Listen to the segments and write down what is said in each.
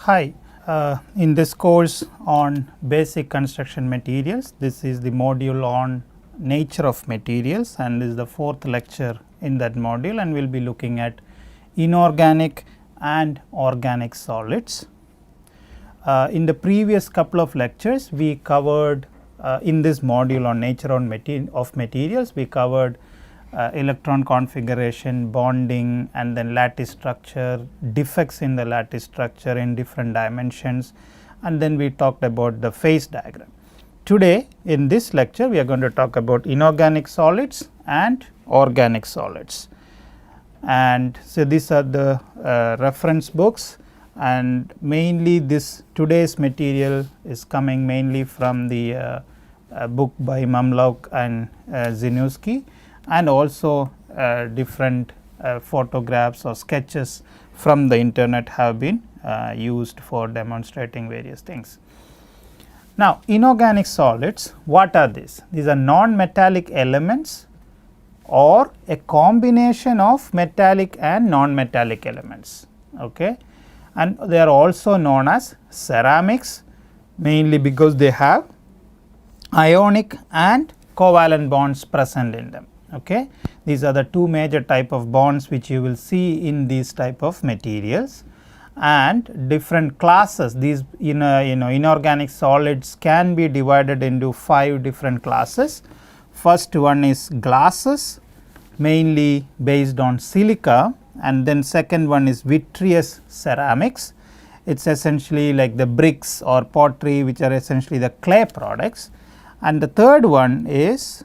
Hi, in this course on basic construction materials, this is the module on nature of materials and this is the fourth lecture in that module, and we will be looking at inorganic and organic solids. In the previous couple of lectures, we covered in this module on nature of materials, we covered electron configuration, bonding, and then lattice structure, defects in the lattice structure in different dimensions, and then we talked about the phase diagram. Today in this lecture we are going to talk about inorganic solids and organic solids, and so these are the reference books, and mainly this today's material is coming mainly from the book by Mamlauk and Zinowski, and also different photographs or sketches from the internet have been used for demonstrating various things. Now, inorganic solids, what are these? These are non-metallic elements or a combination of metallic and non-metallic elements, okay? And they are also known as ceramics, mainly because they have ionic and covalent bonds present in them. Okay. These are the two major type of bonds which you will see in these type of materials, and different classes. These inorganic solids can be divided into 5 different classes. First one is glasses, mainly based on silica, and then second one is vitreous ceramics. It is essentially like the bricks or pottery, which are essentially the clay products, and the third one is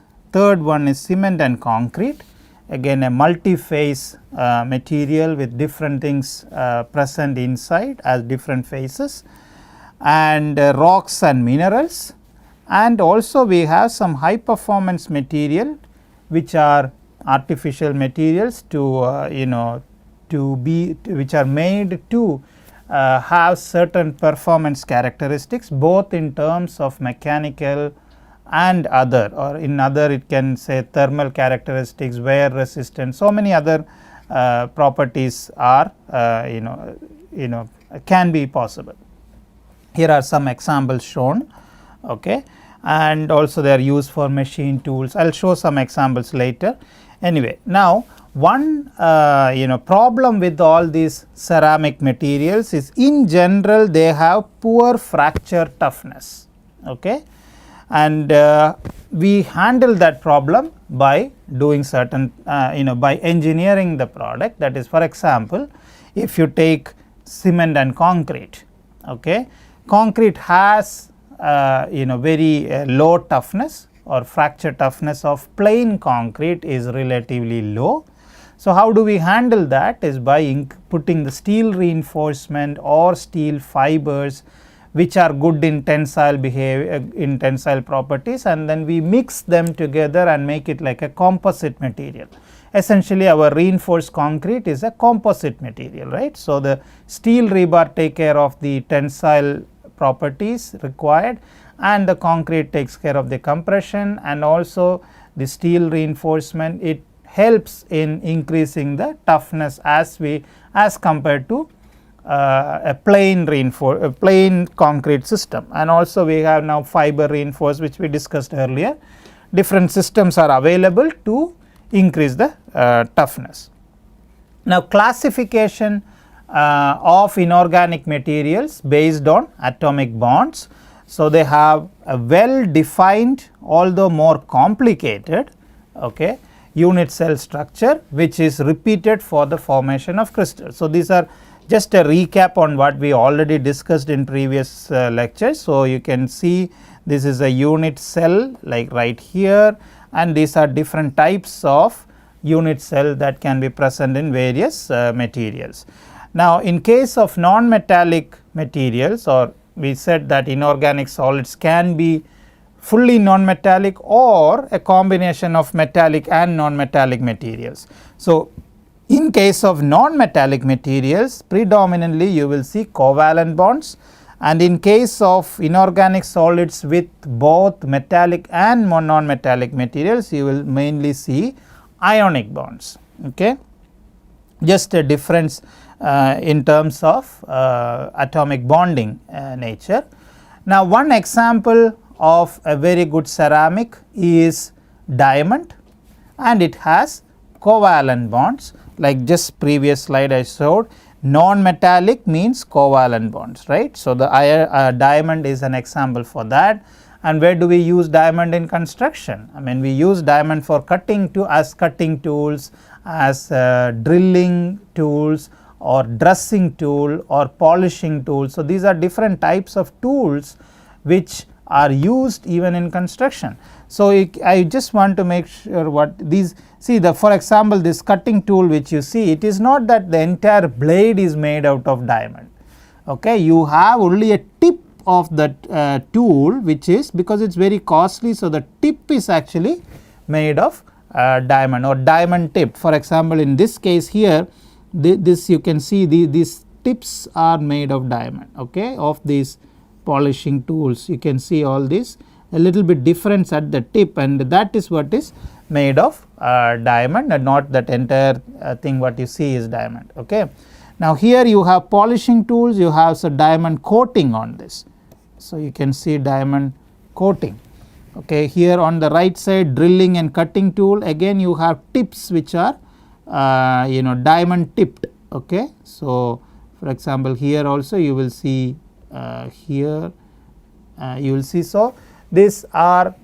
cement and concrete, again a multi-phase material with different things present inside as different phases, and rocks and minerals, and also we have some high performance material which are artificial materials which are made to have certain performance characteristics, both in terms of mechanical and other, or in other it can say thermal characteristics, wear resistance, so many other properties are can be possible. Here are some examples shown, okay, and also they are used for machine tools. I will show some examples later. Anyway, now one problem with all these ceramic materials is in general they have poor fracture toughness, okay. And we handle that problem by doing certain by engineering the product. That is, for example, if you take cement and concrete, okay, concrete has very low toughness, or fracture toughness of plain concrete is relatively low. So, how do we handle that is by putting the steel reinforcement or steel fibers which are good in tensile properties, and then we mix them together and make it like a composite material. Essentially our reinforced concrete is a composite material, right. So, the steel rebar take care of the tensile properties required, and the concrete takes care of the compression, and also the steel reinforcement, it helps in increasing the toughness as compared to a plain concrete system. And also we have now fiber reinforced, which we discussed earlier. Different systems are available to increase the toughness. Now, classification of inorganic materials based on atomic bonds. So, they have a well defined, although more complicated, okay, unit cell structure which is repeated for the formation of crystals. So, these are just a recap on what we already discussed in previous lectures. So, you can see this is a unit cell like right here, and these are different types of unit cell that can be present in various materials. Now, in case of non-metallic materials, or we said that inorganic solids can be fully non-metallic or a combination of metallic and non-metallic materials. So, in case of non-metallic materials, predominantly you will see covalent bonds, and in case of inorganic solids with both metallic and non-metallic materials, you will mainly see ionic bonds, okay. Just a difference in terms of atomic bonding nature. Now, one example of a very good ceramic is diamond, and it has covalent bonds, like just previous slide I showed. Non-metallic means covalent bonds, right. So, the diamond is an example for that. And where do we use diamond in construction? I mean, we use diamond for cutting as cutting tools, as drilling tools, or dressing tool, or polishing tools. So, these are different types of tools which are used even in construction. So, I just want to make sure what these see for example, this cutting tool which you see, it is not that the entire blade is made out of diamond. Okay, you have only a tip of that tool, which is because it is very costly. So, the tip is actually made of diamond or diamond tip. For example, in this case here, this you can see these tips are made of diamond, okay, of these polishing tools. You can see all this a little bit difference at the tip, and that is what is made of diamond, and not that entire thing what you see is diamond. Okay. Now, here you have polishing tools, you have some diamond coating on this. So, you can see diamond coating. Okay. Here on the right side, drilling and cutting tool, again you have tips which are diamond tipped. Okay. So, for example, here also you will see here you will see. So, these are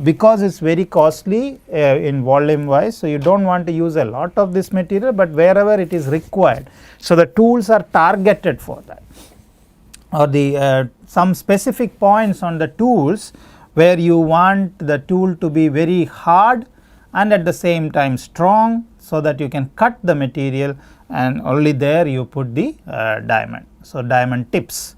because it is very costly in volume wise. So, you do not want to use a lot of this material, but wherever it is required. So, the tools are targeted for that, or the some specific points on the tools where you want the tool to be very hard and at the same time strong, so that you can cut the material, and only there you put the diamond. So, diamond tips,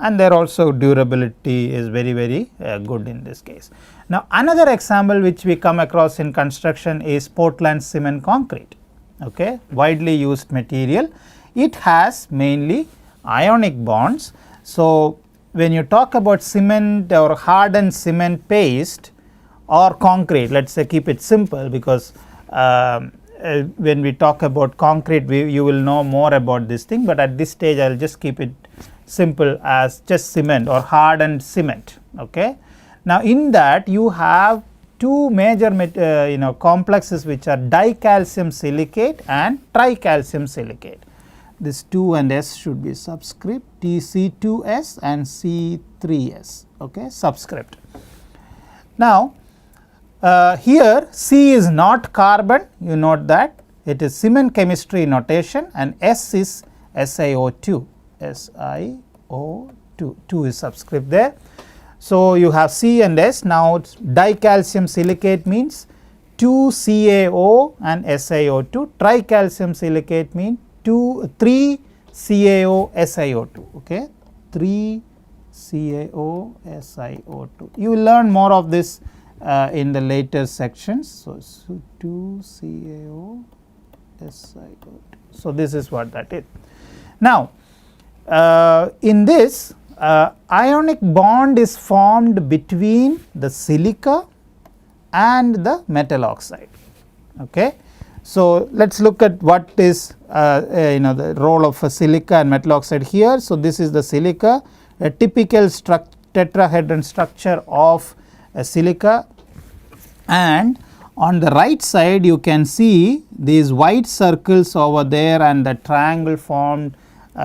and there also durability is very good in this case. Now, another example which we come across in construction is Portland cement concrete, okay, widely used material. It has mainly ionic bonds. So, when you talk about cement or hardened cement paste or concrete, let us say, keep it simple, because when we talk about concrete, you will know more about this thing, but at this stage I will just keep it simple as just cement or hardened cement. Okay. Now, in that you have two major complexes which are dicalcium silicate and tricalcium silicate. This 2 and S should be subscript, Tc2S and C3S, okay, subscript. Now, here C is not carbon, you note that it is cement chemistry notation, and S is SiO2. SiO2, 2 is subscript there. So, you have C and S. Now, dicalcium silicate means 2 CaO and SiO2, tricalcium silicate means 3 CaO SiO2, okay, 3 CaO SiO2. You will learn more of this in the later sections. So, 2 CaO SiO2. So, this is what that is. Now, in this ionic bond is formed between the silica and the metal oxide. Okay. So, let us look at what is the role of a silica and metal oxide here. So, this is the silica, a typical tetrahedron structure of a silica, and on the right side you can see these white circles over there and the triangle formed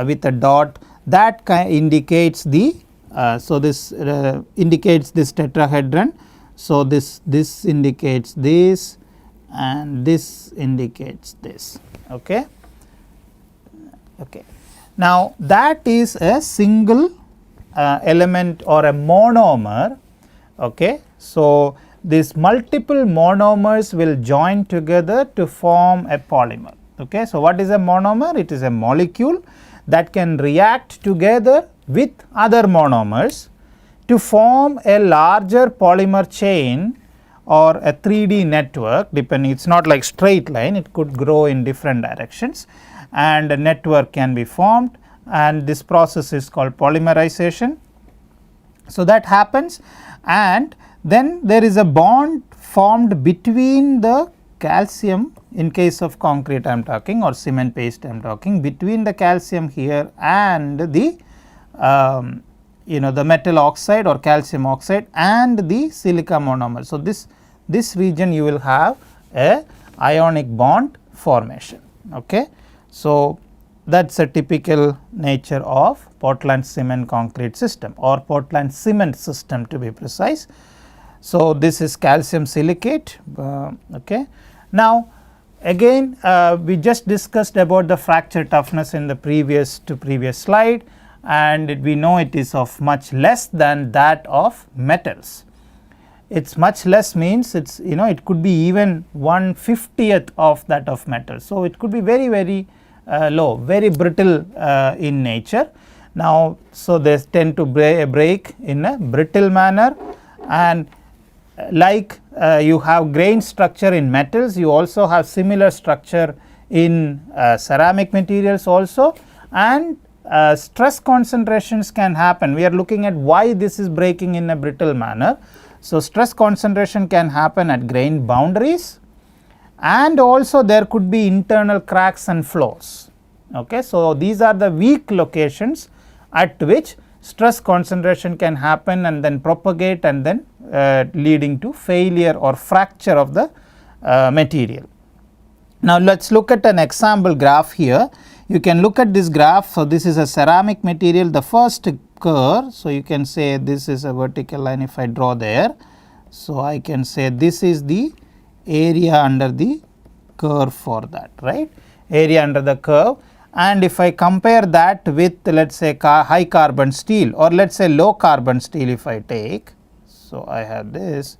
with a dot that indicates the so this indicates this tetrahedron. So, this indicates this and this indicates this. Okay. Okay. Now, that is a single element or a monomer. Okay. So, these multiple monomers will join together to form a polymer. Okay. So, what is a monomer? It is a molecule that can react together with other monomers to form a larger polymer chain or a 3D network, depending, it is not like straight line, it could grow in different directions, and a network can be formed, and this process is called polymerization. So, that happens, and then there is a bond formed between the calcium, in case of concrete I am talking, or cement paste I am talking, between the calcium here and the the metal oxide or calcium oxide and the silica monomer. So, this region you will have a ionic bond formation. Okay. So, that is a typical nature of Portland cement concrete system or Portland cement system to be precise. So, this is calcium silicate. Okay. Now, again we just discussed about the fracture toughness in the previous slide, and we know it is of much less than that of metals. It's much less means it's it could be even 1/50th of that of metal. So, it could be very low, very brittle in nature. Now, so they tend to break in a brittle manner, and like you have grain structure in metals, you also have similar structure in ceramic materials also, and stress concentrations can happen. We are looking at why this is breaking in a brittle manner. So, stress concentration can happen at grain boundaries, and also there could be internal cracks and flaws. Okay. So, these are the weak locations at which stress concentration can happen and then propagate and then leading to failure or fracture of the material. Now, let us look at an example graph here. You can look at this graph. So, this is a ceramic material, the first curve. So, you can say this is a vertical line if I draw there. So, I can say this is the area under the curve for that, right, area under the curve. And if I compare that with, let us say, high carbon steel, or let us say low carbon steel if I take. So, I have this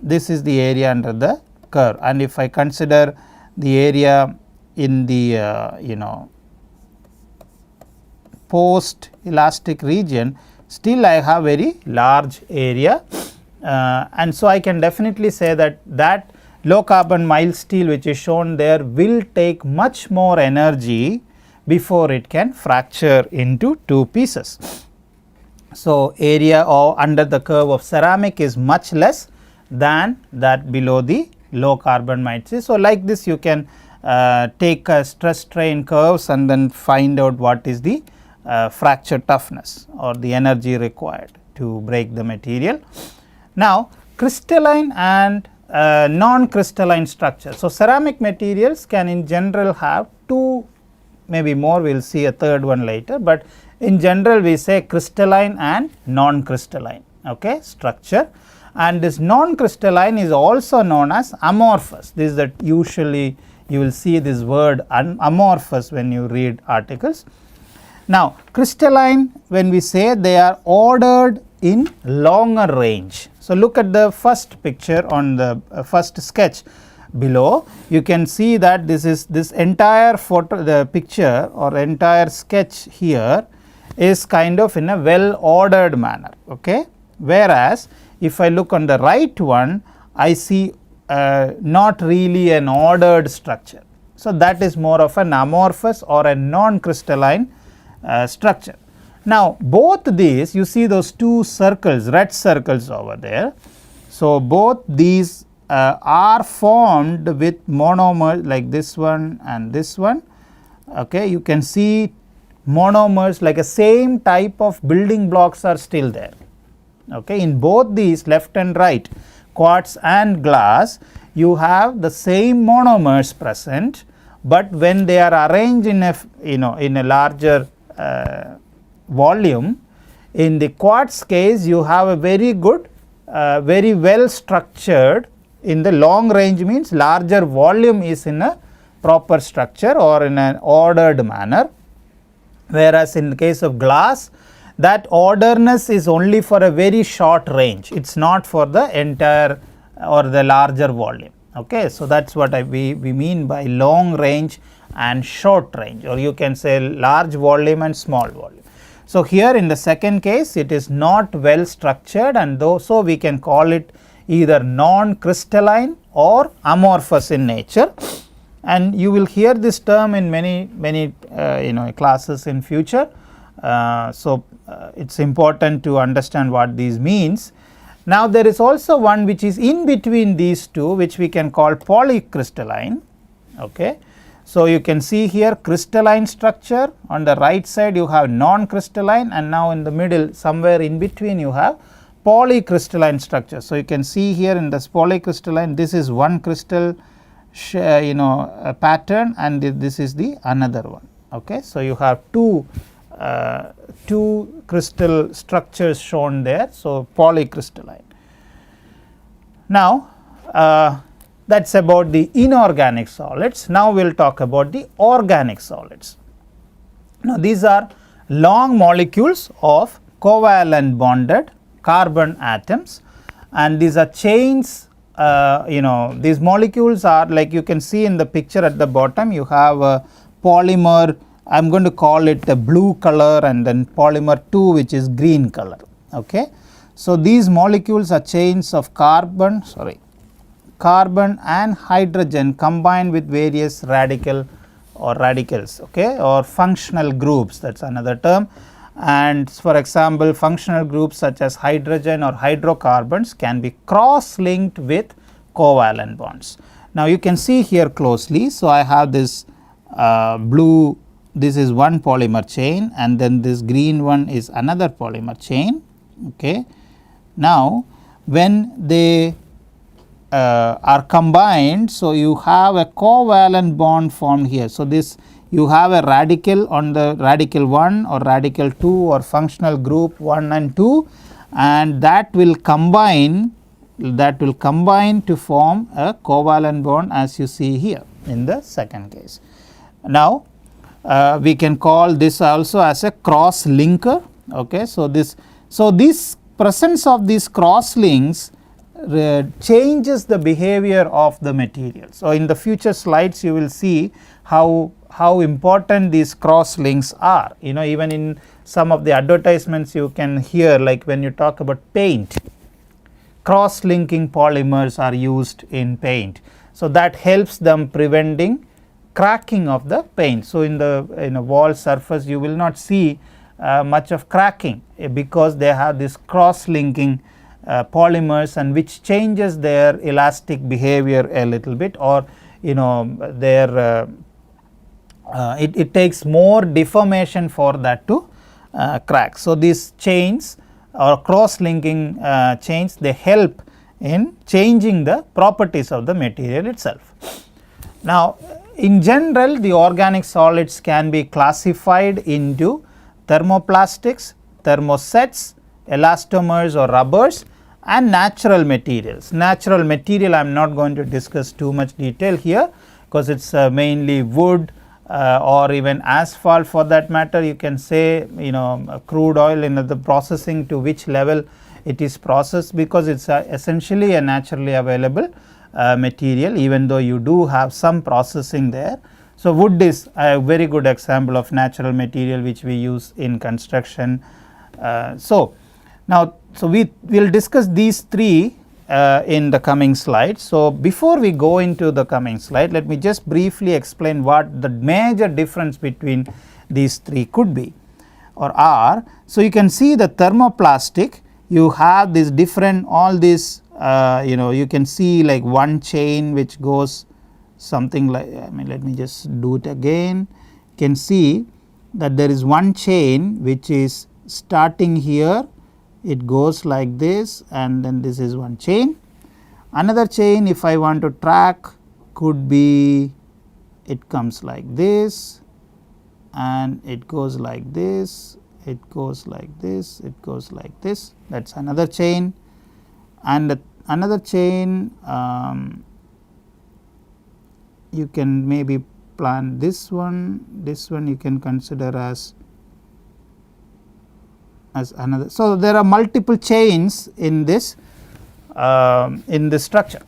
is the area under the curve, and if I consider the area in the post elastic region, still I have very large area, and so I can definitely say that low carbon mild steel which is shown there will take much more energy before it can fracture into two pieces. So, area under the curve of ceramic is much less than that below the low carbon mild steel. So, like this you can take stress strain curves and then find out what is the fracture toughness or the energy required to break the material. Now, crystalline and non-crystalline structure. So, ceramic materials can in general have two, maybe more, we will see a third one later, but in general we say crystalline and non-crystalline, okay, structure. And this non-crystalline is also known as amorphous. This is that usually you will see this word amorphous when you read articles. Now, crystalline, when we say they are ordered in longer range. So, look at the first picture on the first sketch below. You can see that this entire photo, the picture or entire sketch here is kind of in a well ordered manner. Okay. Whereas, if I look on the right one, I see not really an ordered structure. So, that is more of an amorphous or a non-crystalline structure. Now, both these, you see those two circles, red circles over there. So, both these are formed with monomers like this one and this one. Okay, you can see monomers like a same type of building blocks are still there. Okay, in both these left and right, quartz and glass, you have the same monomers present, but when they are arranged in a in a larger volume, in the quartz case you have a very good very well structured, in the long range means larger volume is in a proper structure or in an ordered manner, whereas in the case of glass, that orderness is only for a very short range, it is not for the entire or the larger volume. Okay. So, that is what we mean by long range and short range, or you can say large volume and small volume. So, here in the second case it is not well structured, and so we can call it either non-crystalline or amorphous in nature, and you will hear this term in many classes in future. So, it is important to understand what these means. Now, there is also one which is in between these two, which we can call polycrystalline. Okay. So, you can see here crystalline structure, on the right side you have non-crystalline, and now in the middle somewhere in between you have polycrystalline structure. So, you can see here in this polycrystalline, this is one crystal pattern, and this is the another one. Okay. So, you have two crystal structures shown there. So, polycrystalline. Now, that is about the inorganic solids. Now, we will talk about the organic solids. Now, these are long molecules of covalent bonded carbon atoms, and these are chains. These molecules are, like you can see in the picture at the bottom, you have a polymer, I am going to call it a blue color, and then polymer 2 which is green color. Okay. So, these molecules are chains of carbon and hydrogen combined with various radicals, okay, or functional groups, that is another term. And for example, functional groups such as hydrogen or hydrocarbons can be cross linked with covalent bonds. Now, you can see here closely. So, I have this blue, this is one polymer chain, and then this green one is another polymer chain. Okay. Now, when they are combined, so you have a covalent bond formed here. So, this you have a radical on the radical 1 or radical 2 or functional group 1 and 2, and that will combine to form a covalent bond, as you see here in the second case. Now, we can call this also as a cross linker. Okay. So, this presence of these cross links changes the behavior of the material. So, in the future slides you will see how important these cross links are. Even in some of the advertisements you can hear, like when you talk about paint, cross linking polymers are used in paint. So, that helps them preventing cracking of the paint. So, in a wall surface you will not see much of cracking, because they have this cross linking polymers, and which changes their elastic behavior a little bit, or their it takes more deformation for that to crack. So, these chains or cross linking chains, they help in changing the properties of the material itself. Now, in general, the organic solids can be classified into thermoplastics, thermosets, elastomers or rubbers, and natural materials. Natural material I am not going to discuss too much detail here, because it is mainly wood or even asphalt for that matter. You can say crude oil, in the processing to which level it is processed, because it is essentially a naturally available material, even though you do have some processing there. So, wood is a very good example of natural material which we use in construction. We will discuss these three in the coming slides. So, before we go into the coming slide, let me just briefly explain what the major difference between these three could be or are. So, you can see the thermoplastic, you have this different, all this you can see like one chain which goes something like, let me just do it again. You can see that there is one chain which is starting here, it goes like this, and then this is one chain. Another chain, if I want to track, could be, it comes like this, and it goes like this, it goes like this, it goes like this, that is another chain. And another chain, you can maybe plan this one you can consider as another. So, there are multiple chains in this structure,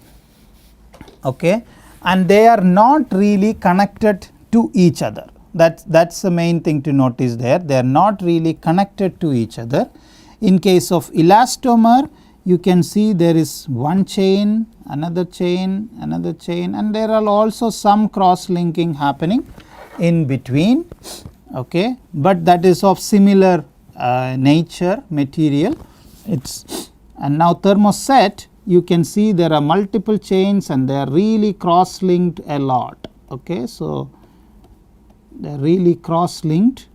okay, and they are not really connected to each other. That's the main thing to notice there. They are not really connected to each other. In case of elastomer, you can see there is one chain, another chain, another chain, and there are also some cross linking happening in between, okay, but that is of similar nature material. It's and now thermoset, you can see there are multiple chains and they are really cross linked a lot. Okay, so they are really cross linked.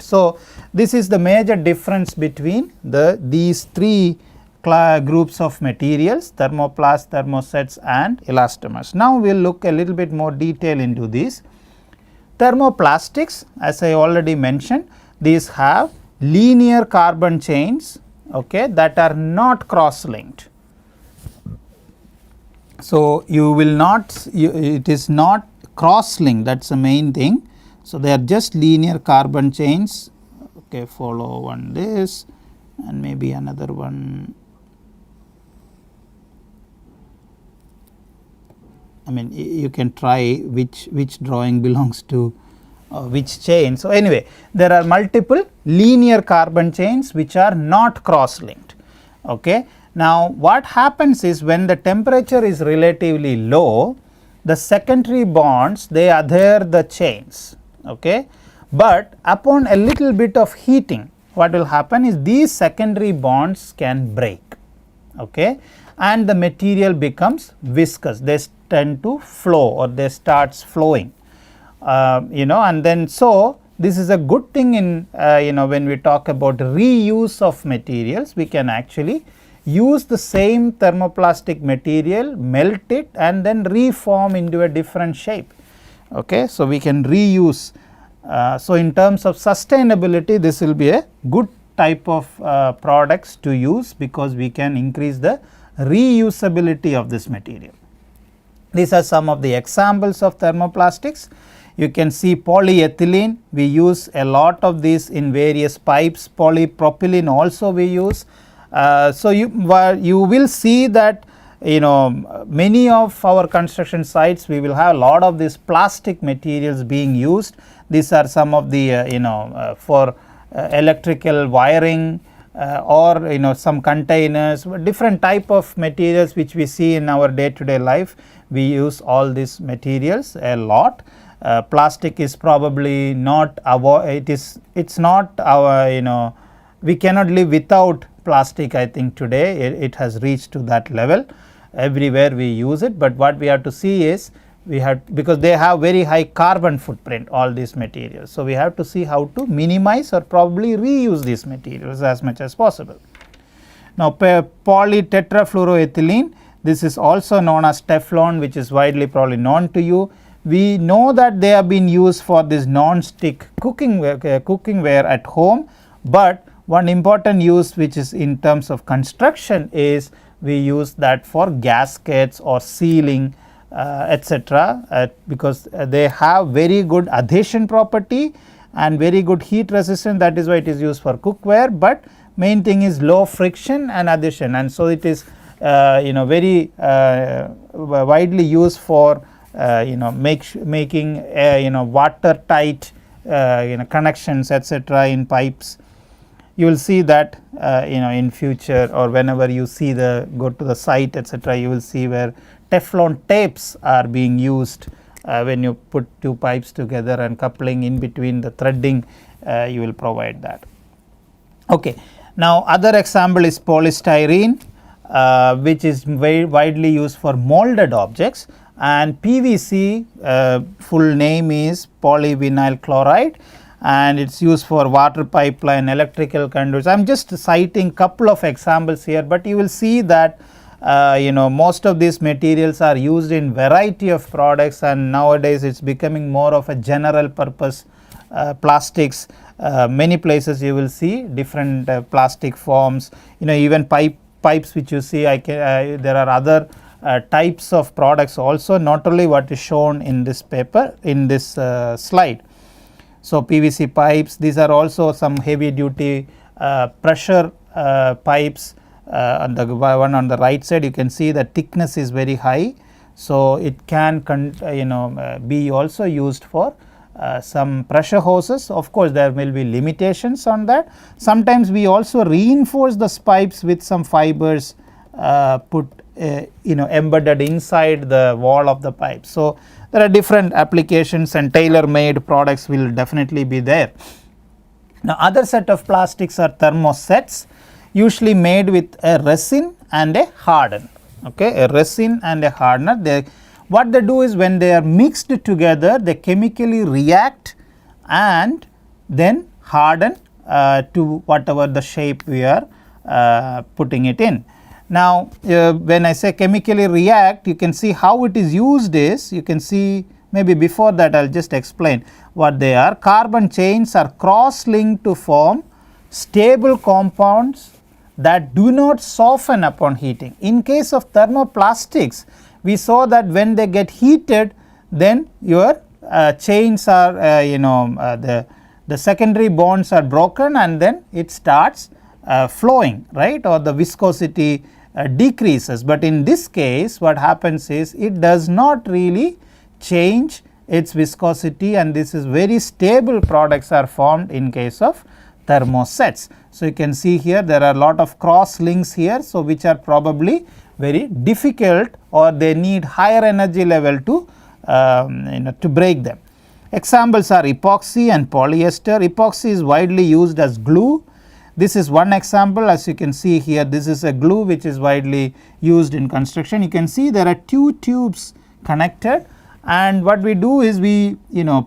So this is the major difference between these three groups of materials: thermoplasts, thermosets and elastomers. Now we will look a little bit more detail into these. Thermoplastics, as I already mentioned, these have linear carbon chains, okay, that are not cross linked. So you will not, it is not cross linked, that is the main thing. So they are just linear carbon chains. Okay, follow one this and maybe another one. I mean, you can try which drawing belongs to which chain. So anyway, there are multiple linear carbon chains which are not cross linked. Okay. Now what happens is, when the temperature is relatively low, the secondary bonds, they adhere the chains. Okay. But upon a little bit of heating, what will happen is these secondary bonds can break, okay, and the material becomes viscous. They tend to flow, or they starts flowing, and then so this is a good thing in when we talk about reuse of materials. We can actually use the same thermoplastic material, melt it and then reform into a different shape. Okay, so we can reuse. So in terms of sustainability, this will be a good type of products to use, because we can increase the reusability of this material. These are some of the examples of thermoplastics. You can see polyethylene, we use a lot of these in various pipes. Polypropylene also we use. So you will see that many of our construction sites, we will have a lot of these plastic materials being used. These are some of the for electrical wiring, or some containers, different type of materials which we see in our day to day life. We use all these materials a lot. Plastic is probably not it's not our, we cannot live without plastic. I think today it has reached to that level. Everywhere we use it, but what we have to see is, because they have very high carbon footprint, all these materials. So we have to see how to minimize or probably reuse these materials as much as possible. Now polytetrafluoroethylene, this is also known as Teflon, which is widely probably known to you. We know that they have been used for this non-stick cookingware at home, but one important use which is in terms of construction is we use that for gaskets or sealing, etc., because they have very good adhesion property and very good heat resistance. That is why it is used for cookware, but main thing is low friction and adhesion, and so it is very widely used for making watertight connections, etc., in pipes. You will see that in future, or whenever you see go to the site, etc., you will see where Teflon tapes are being used when you put two pipes together, and coupling in between the threading, you will provide that. Okay. Now other example is polystyrene, which is very widely used for molded objects, and PVC full name is polyvinyl chloride, and it is used for water pipeline, electrical conduits. I am just citing couple of examples here, but you will see that most of these materials are used in variety of products, and nowadays it is becoming more of a general purpose plastics. Many places you will see different plastic forms, even pipes which you see. There are other types of products also, not only what is shown in this paper, in this slide. So PVC pipes, these are also some heavy duty pressure pipes. On the one on the right side, you can see the thickness is very high, so it can be also used for some pressure hoses. Of course, there will be limitations on that. Sometimes we also reinforce the pipes with some fibers embedded inside the wall of the pipe. So there are different applications, and tailor-made products will definitely be there. Now other set of plastics are thermosets. usually made with a resin and a hardener. Okay, a resin and a hardener. What they do is when they are mixed together, they chemically react and then harden to whatever the shape we are putting it in. Now, when I say chemically react, you can see how it is used is, you can see, maybe before that I will just explain what they are. Carbon chains are cross-linked to form stable compounds that do not soften upon heating. In case of thermoplastics, we saw that when they get heated, then your chains are the secondary bonds are broken and then it starts flowing, right, or the viscosity decreases. But in this case what happens is it does not really change its viscosity, and this is very stable products are formed in case of thermosets. So, you can see here there are a lot of cross links here, so which are probably very difficult or they need higher energy level to to break them. Examples are epoxy and polyester. Epoxy is widely used as glue. This is one example. As you can see here, this is a glue which is widely used in construction. You can see there are two tubes connected, and what we do is we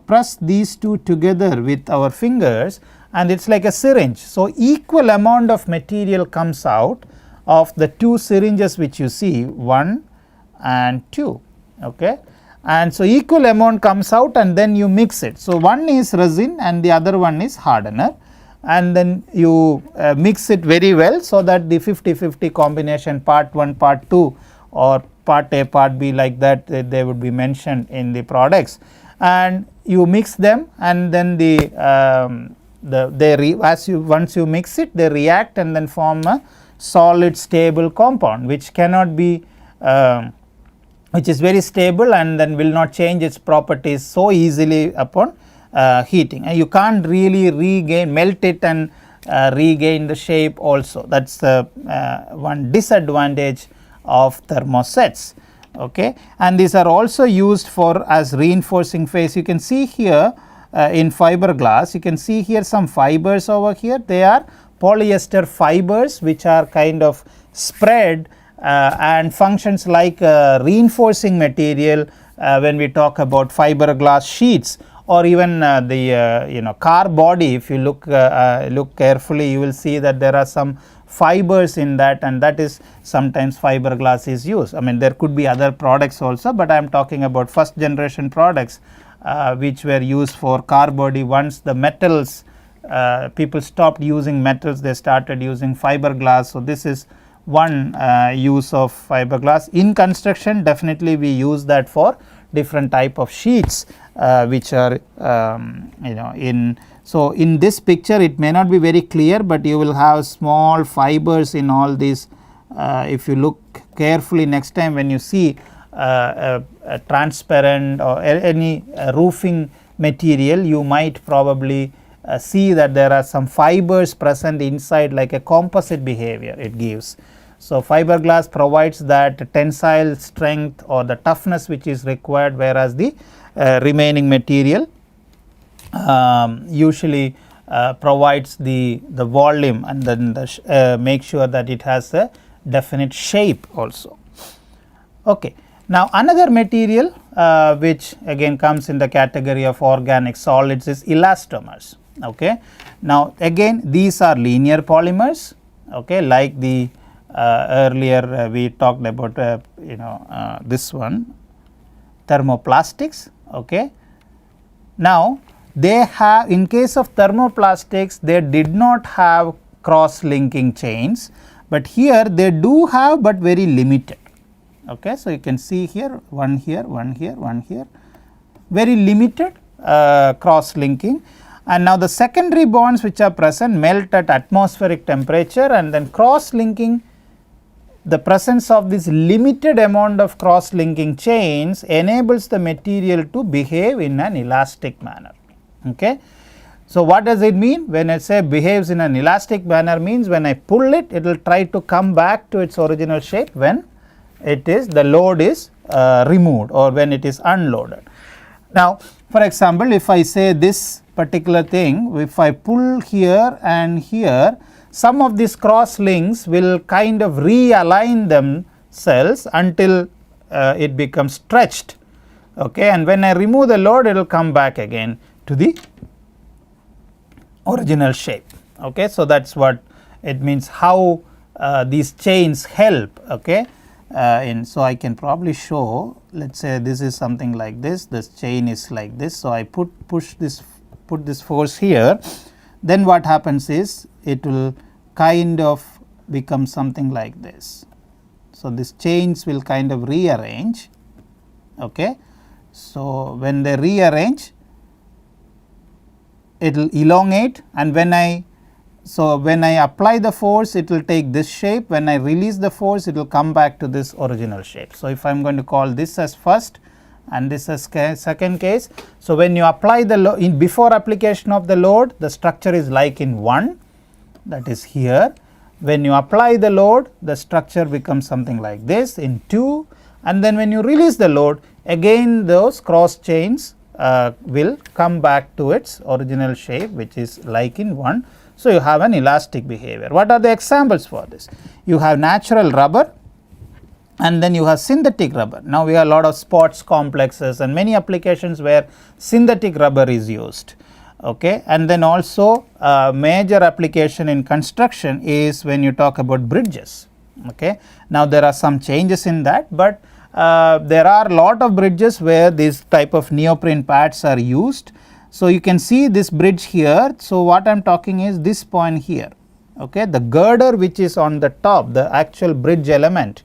press these two together with our fingers, and it is like a syringe. So, equal amount of material comes out of the two syringes which you see, 1 and 2. Okay. And so, equal amount comes out and then you mix it. So, one is resin and the other one is hardener, and then you mix it very well, so that the 50-50 combination, part 1 part 2 or part A part B, like that they would be mentioned in the products, and you mix them, and then once you mix it, they react and then form a solid stable compound which cannot be which is very stable and then will not change its properties so easily upon heating, and you can't really melt it and regain the shape also. That is one disadvantage of thermosets. Okay. And these are also used for as reinforcing phase. You can see here in fiberglass, you can see here some fibers over here, they are polyester fibers which are kind of spread and functions like reinforcing material when we talk about fiberglass sheets, or even the car body. If you look carefully, you will see that there are some fibers in that, and that is sometimes fiberglass is used. I mean, there could be other products also, but I am talking about first generation products which were used for car body. Once the metals, people stopped using metals, they started using fiberglass. So, this is one use of fiberglass. In construction, definitely we use that for different type of sheets which are in. So, in this picture it may not be very clear, but you will have small fibers in all these. If you look carefully next time when you see a transparent or any roofing material, you might probably see that there are some fibers present inside, like a composite behavior it gives. So, fiberglass provides that tensile strength or the toughness which is required, whereas the remaining material usually provides the volume and then make sure that it has a definite shape also. Okay. Now, another material which again comes in the category of organic solids is elastomers. Okay. Now, again these are linear polymers, okay, like the earlier we talked about this one, thermoplastics. Okay. Now, they have, in case of thermoplastics, they did not have cross linking chains, but here they do have, but very limited. Okay. So, you can see here, one here, one here, one here, very limited cross linking. And now, the secondary bonds which are present melt at atmospheric temperature, and then cross linking, the presence of this limited amount of cross linking chains enables the material to behave in an elastic manner. Okay. So, what does it mean? When I say behaves in an elastic manner, means when I pull it, it will try to come back to its original shape when it is the load is removed or when it is unloaded. Now, for example, if I say this particular thing, if I pull here and here, some of these cross links will kind of realign themselves until it becomes stretched, okay, and when I remove the load, it will come back again to the original shape, okay. So that's what it means, how these chains help, okay. So I can probably show, let's say this is something like this chain is like this, so I put this force here, then what happens is it will kind of become something like this. So these chains will kind of rearrange, okay. So when they rearrange, it will elongate, and when I apply the force, it will take this shape. When I release the force, it will come back to this original shape. So if I am going to call this as first and this as second case. So when you apply the load, before application of the load, the structure is like in 1, that is here. When you apply the load, the structure becomes something like this in 2, and then when you release the load, again those cross chains will come back to its original shape, which is like in 1. So you have an elastic behavior. What are the examples for this? You have natural rubber, and then you have synthetic rubber. Now we have a lot of sports complexes and many applications where synthetic rubber is used, okay. And then also major application in construction is when you talk about bridges, okay. Now there are some changes in that, but there are a lot of bridges where these type of neoprene pads are used. So you can see this bridge here. So what I am talking is this point here, okay. The girder which is on the top, the actual bridge element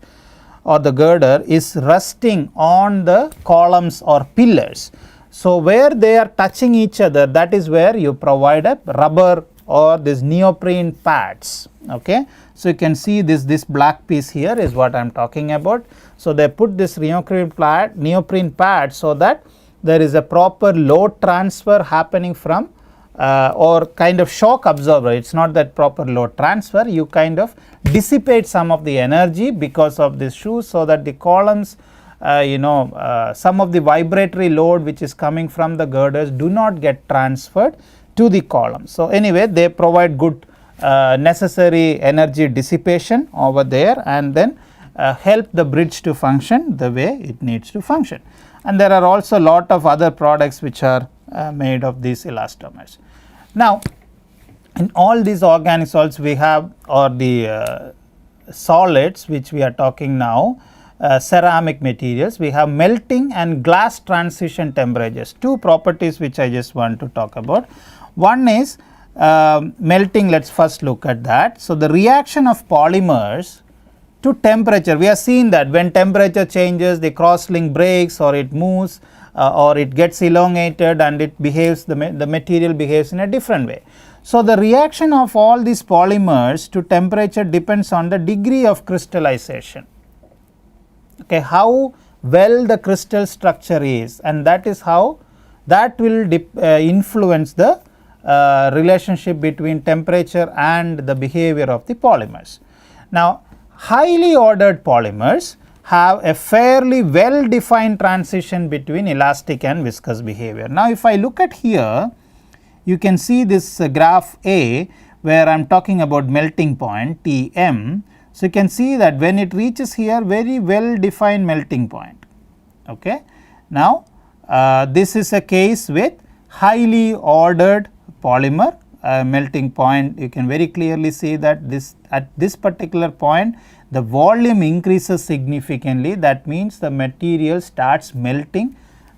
or the girder is resting on the columns or pillars. So where they are touching each other, that is where you provide a rubber or this neoprene pads, okay. So you can see this black piece here is what I am talking about. So they put this neoprene pad so that there is a proper load transfer happening from or kind of shock absorber. It is not that proper load transfer, you kind of dissipate some of the energy because of this shoe, so that the columns some of the vibratory load which is coming from the girders do not get transferred to the column. So anyway, they provide good necessary energy dissipation over there, and then help the bridge to function the way it needs to function. And there are also a lot of other products which are made of these elastomers. Now in all these organic solids we have, or the solids which we are talking now, ceramic materials, we have melting and glass transition temperatures. Two properties which I just want to talk about. One is melting. Let us first look at that. So the reaction of polymers to temperature, we have seen that when temperature changes, the cross link breaks or it moves or it gets elongated and it behaves, the material behaves in a different way. So the reaction of all these polymers to temperature depends on the degree of crystallization, okay, how well the crystal structure is, and that is how that will influence the relationship between temperature and the behavior of the polymers. Now highly ordered polymers have a fairly well defined transition between elastic and viscous behavior. Now if I look at here, you can see this graph A where I am talking about melting point Tm. So you can see that when it reaches here, very well defined melting point, okay. Now this is a case with highly ordered polymer melting point. You can very clearly see that at this particular point the volume increases significantly. That means the material starts melting,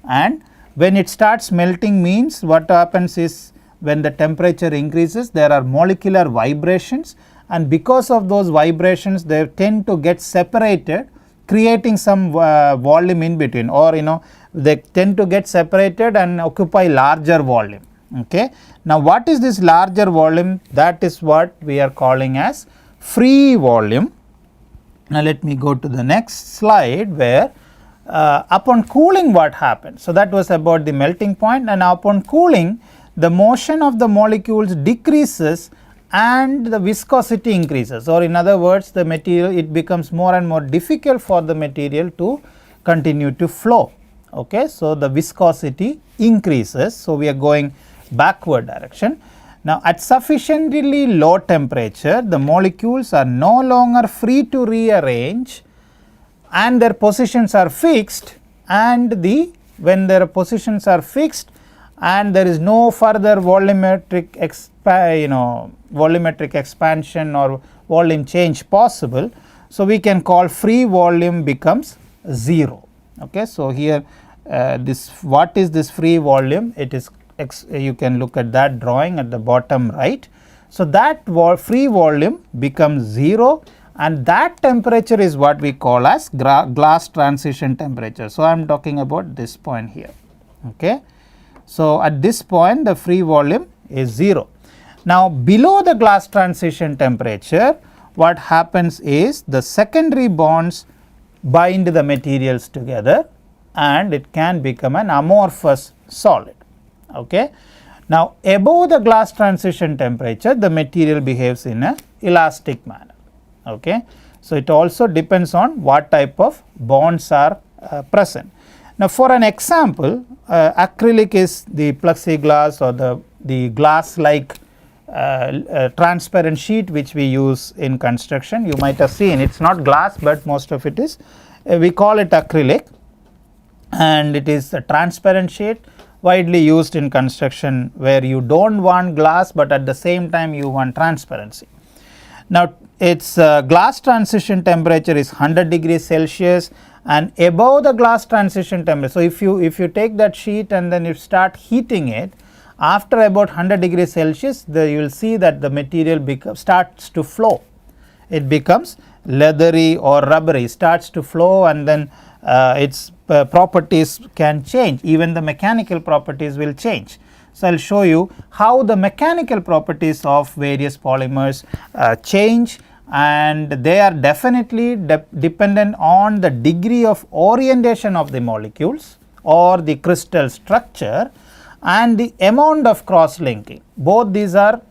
and when it starts melting means what happens is, when the temperature increases, there are molecular vibrations, and because of those vibrations they tend to get separated, creating some volume in between, or they tend to get separated and occupy larger volume, okay. Now what is this larger volume? That is what we are calling as free volume. Now let me go to the next slide, where upon cooling what happens. So that was about the melting point, and upon cooling the motion of the molecules decreases and the viscosity increases, or in other words, the material, it becomes more and more difficult for the material to continue to flow, okay. So the viscosity increases. So we are going backward direction. Now, at sufficiently low temperature, the molecules are no longer free to rearrange and their positions are fixed, and when their positions are fixed and there is no further volumetric expansion or volume change possible. So, we can call free volume becomes 0. Okay. So, here what is this free volume? It is you can look at that drawing at the bottom right. So, that free volume becomes 0, and that temperature is what we call as glass transition temperature. So, I am talking about this point here. Okay. So, at this point the free volume is 0. Now, below the glass transition temperature, what happens is the secondary bonds bind the materials together and it can become an amorphous solid. Okay. Now, above the glass transition temperature, the material behaves in an elastic manner. Okay. So, it also depends on what type of bonds are present. Now, for an example, acrylic is the plexiglass or the glass like transparent sheet which we use in construction. You might have seen it is not glass, but most of it is we call it acrylic, and it is a transparent sheet widely used in construction where you do not want glass, but at the same time you want transparency. Now, its glass transition temperature is 100 degrees Celsius and above the glass transition temperature. So, if you take that sheet and then you start heating it, after about 100 degrees Celsius, you will see that the material starts to flow. It becomes leathery or rubbery, starts to flow, and then its properties can change, even the mechanical properties will change. So, I will show you how the mechanical properties of various polymers change, and they are definitely dependent on the degree of orientation of the molecules or the crystal structure and the amount of cross linking. Both these are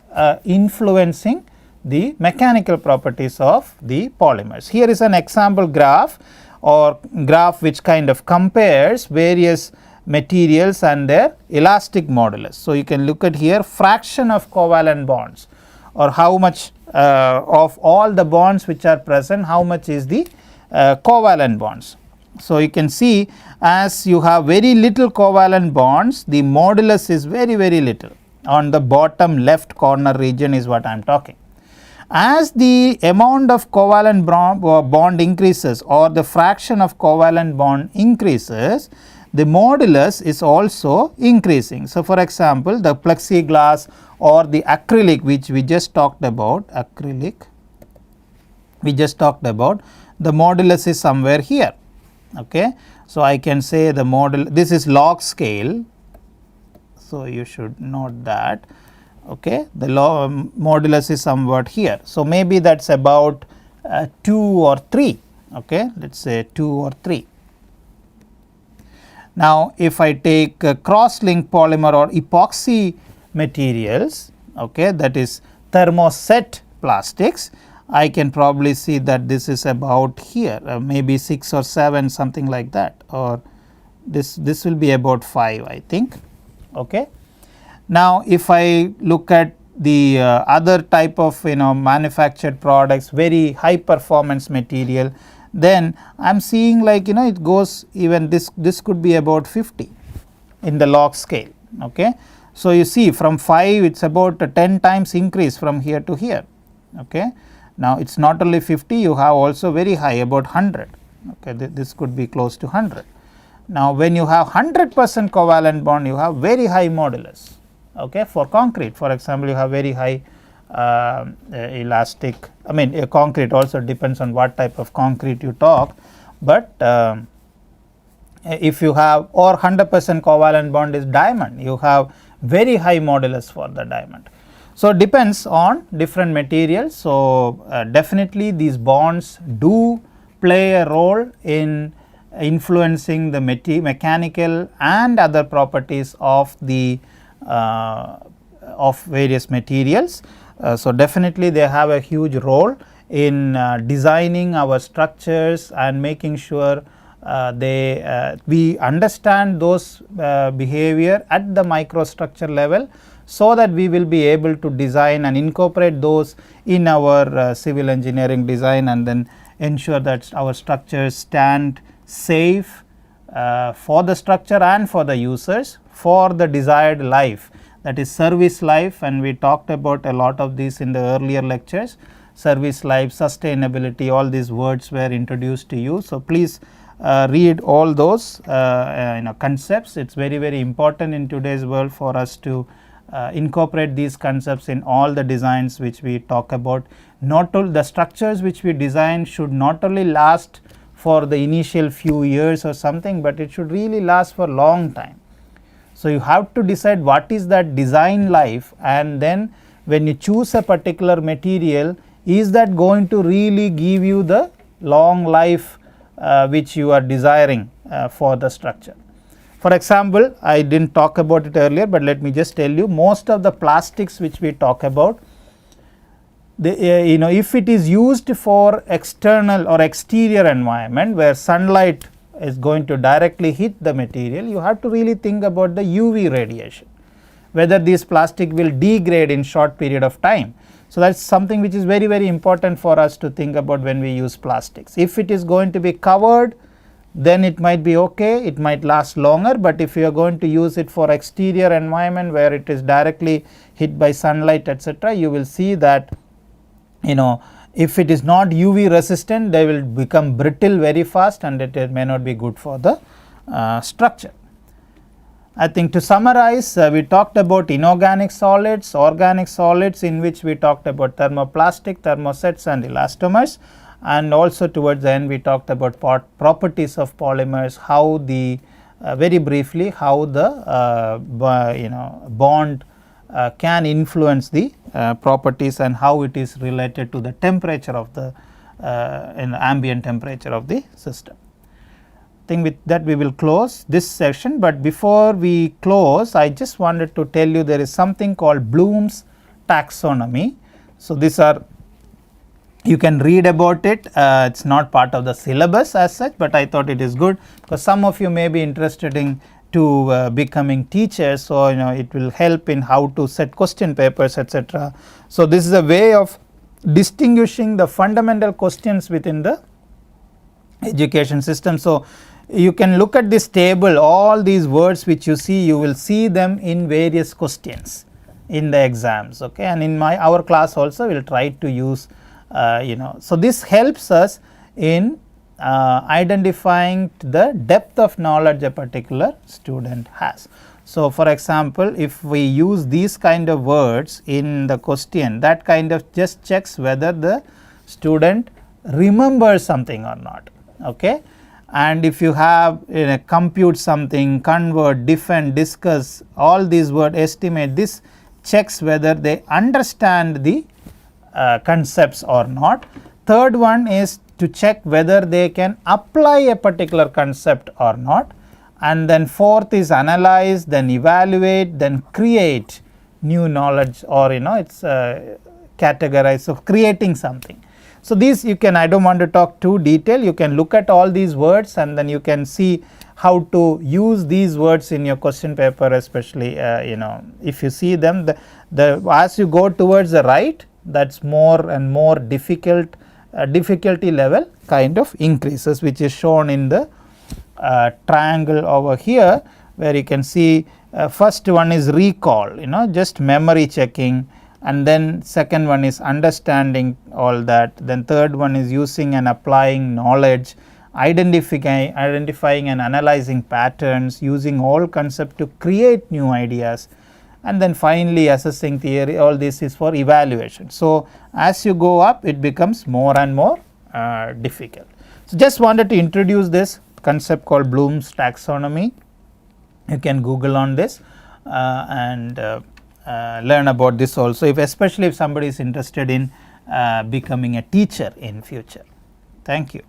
influencing the mechanical properties of the polymers. Here is an example graph or graph which kind of compares various materials and their elastic modulus. So, you can look at here fraction of covalent bonds, or how much of all the bonds which are present, how much is the covalent bonds. So, you can see as you have very little covalent bonds, the modulus is very little. On the bottom left corner region is what I am talking. As the amount of covalent bond increases or the fraction of covalent bond increases, the modulus is also increasing. So, for example, the plexiglass or the acrylic which we just talked about, the modulus is somewhere here. Okay. So, I can say the modulus, this is log scale. So, you should note that. Okay. The modulus is somewhat here. So, maybe that is about 2 or 3. Okay. Let us say 2 or 3. Now, if I take cross-linked polymer or epoxy materials, okay, that is thermoset plastics, I can probably see that this is about here, maybe 6 or 7, something like that, or this will be about 5, I think. Okay. Now, if I look at the other type of manufactured products, very high performance material, then I am seeing like it goes even this could be about 50 in the log scale. Okay. So, you see from 5 it is about a 10 times increase from here to here. Okay. Now, it is not only 50, you have also very high about 100. Okay. This could be close to 100. Now, when you have 100% covalent bond, you have very high modulus. Okay. For concrete, for example, you have very high elastic, I mean concrete also depends on what type of concrete you talk, but if you have or 100% covalent bond is diamond, you have very high modulus for the diamond. So, depends on different materials. So, definitely these bonds do play a role in influencing the mechanical and other properties of the of various materials. So, definitely they have a huge role in designing our structures and making sure we understand those behavior at the microstructure level, so that we will be able to design and incorporate those in our civil engineering design, and then ensure that our structures stand safe for the structure and for the users for the desired life, that is service life. And we talked about a lot of these in the earlier lectures. Service life, sustainability, all these words were introduced to you. So, please read all those concepts. It is very, very important in today's world for us to incorporate these concepts in all the designs which we talk about. Not all the structures which we design should not only last for the initial few years or something, but it should really last for long time. So, you have to decide what is that design life, and then when you choose a particular material, is that going to really give you the long life which you are desiring for the structure. For example, I did not talk about it earlier, but let me just tell you, most of the plastics which we talk about, if it is used for external or exterior environment where sunlight is going to directly hit the material, you have to really think about the UV radiation, whether this plastic will degrade in short period of time. So, that is something which is very, very important for us to think about when we use plastics. If it is going to be covered, then it might be okay, it might last longer, but if you are going to use it for exterior environment where it is directly hit by sunlight, etc., you will see that if it is not UV resistant, they will become brittle very fast, and it may not be good for the structure. I think to summarize, we talked about inorganic solids, organic solids, in which we talked about thermoplastic, thermosets and elastomers, and also towards the end we talked about properties of polymers, how the very briefly how the bond can influence the properties, and how it is related to the temperature of the ambient temperature of the system. I think with that we will close this session, but before we close, I just wanted to tell you there is something called Bloom's taxonomy. So, these are, you can read about it, it is not part of the syllabus as such, but I thought it is good because some of you may be interested in becoming teachers. So, it will help in how to set question papers, etc. So, this is a way of distinguishing the fundamental questions within the education system. So, you can look at this table, all these words which you see, you will see them in various questions in the exams, okay, and in our class also we will try to use so this helps us in identifying the depth of knowledge a particular student has. So, for example, if we use these kind of words in the question, that kind of just checks whether the student remembers something or not, okay. And if you have compute something, convert, defend, discuss, all these words, estimate, this checks whether they understand the concepts or not. Third one is to check whether they can apply a particular concept or not, and then fourth is analyze, then evaluate, then create new knowledge, or it's categorize, so creating something. So, these you can, I do not want to talk too detail, you can look at all these words and then you can see how to use these words in your question paper, especially if you see them, as you go towards the right, that is more and more difficult, difficulty level kind of increases, which is shown in the triangle over here, where you can see first one is recall, just memory checking, and then second one is understanding all that, then third one is using and applying knowledge, identifying and analyzing patterns, using all concepts to create new ideas, and then finally assessing theory. All this is for evaluation. So, as you go up, it becomes more and more difficult. So, just wanted to introduce this concept called Bloom's taxonomy. You can Google on this and learn about this also, especially if somebody is interested in becoming a teacher in future. Thank you.